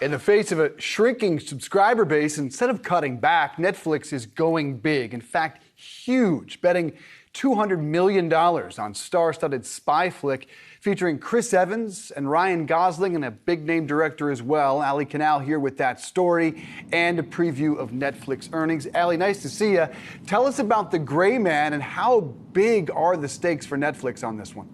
In the face of a shrinking subscriber base, instead of cutting back, Netflix is going big. In fact, huge, betting $200 million on star-studded spy flick featuring Chris Evans and Ryan Gosling and a big-name director as well. Allie Canal here with that story and a preview of Netflix earnings. Allie, nice to see you. Tell us about The Gray Man and how big are the stakes for Netflix on this one?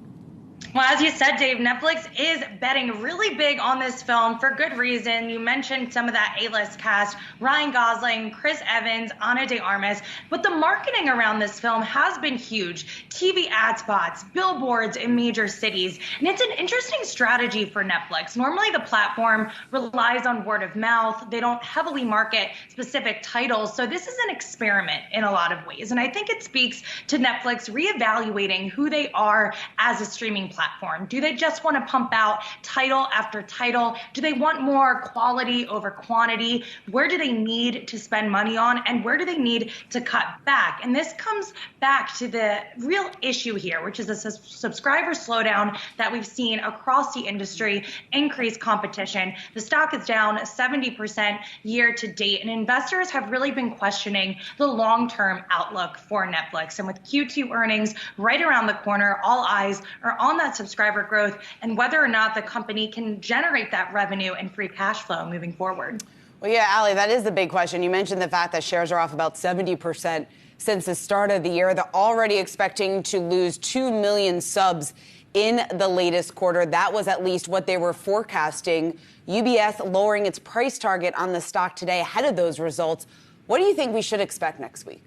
Well, as you said, Dave, Netflix is betting really big on this film for good reason. You mentioned some of that A-list cast, Ryan Gosling, Chris Evans, Ana de Armas. But the marketing around this film has been huge. TV ad spots, billboards in major cities. And it's an interesting strategy for Netflix. Normally, the platform relies on word of mouth. They don't heavily market specific titles. So this is an experiment in a lot of ways. And I think it speaks to Netflix reevaluating who they are as a streaming platform. Do they just want to pump out title after title? Do they want more quality over quantity? Where do they need to spend money on, and where do they need to cut back? And this comes back to the real issue here, which is a subscriber slowdown that we've seen across the industry, increased competition. The stock is down 70% year to date, and investors have really been questioning the long-term outlook for Netflix. And with Q2 earnings right around the corner, all eyes are on that subscriber growth and whether or not the company can generate that revenue and free cash flow moving forward. Well, yeah, Allie, that is the big question. You mentioned the fact that shares are off about 70% since the start of the year. They're already expecting to lose 2 million subs in the latest quarter. That was at least what they were forecasting. UBS lowering its price target on the stock today ahead of those results. What do you think we should expect next week?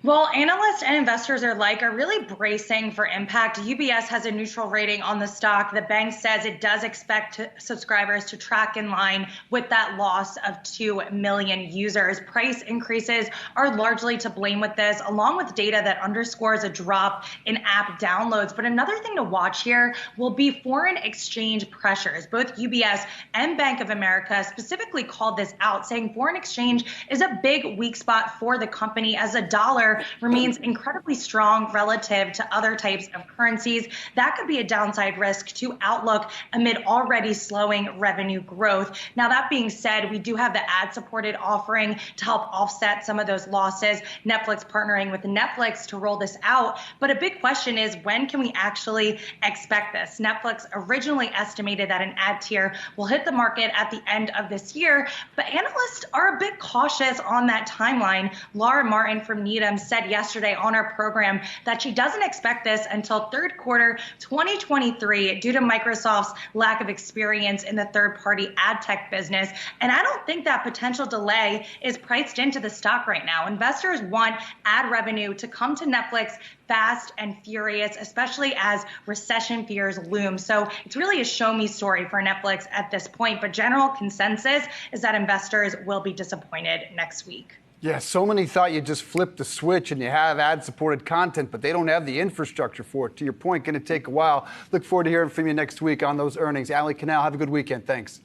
Well, analysts and investors are really bracing for impact. UBS has a neutral rating on the stock. The bank says it does expect subscribers to track in line with that loss of 2 million users. Price increases are largely to blame with this, along with data that underscores a drop in app downloads. But another thing to watch here will be foreign exchange pressures. Both UBS and Bank of America specifically called this out, saying foreign exchange is a big weak spot for the company as the dollar remains incredibly strong relative to other types of currencies. That could be a downside risk to outlook amid already slowing revenue growth. Now, that being said, we do have the ad-supported offering to help offset some of those losses. Netflix partnering with Netflix to roll this out. But a big question is, when can we actually expect this? Netflix originally estimated that an ad tier will hit the market at the end of this year, but analysts are a bit cautious on that timeline. Laura Martin from Needham said yesterday on our program that she doesn't expect this until third quarter 2023 due to Microsoft's lack of experience in the third-party ad tech business. And I don't think that potential delay is priced into the stock right now. Investors want ad revenue to come to Netflix fast and furious, especially as recession fears loom. So it's really a show me story for Netflix at this point. But general consensus is that investors will be disappointed next week. Yeah, so many thought you just flipped the switch and you have ad-supported content, but they don't have the infrastructure for it. To your point, going to take a while. Look forward to hearing from you next week on those earnings. Allie Canal, have a good weekend. Thanks.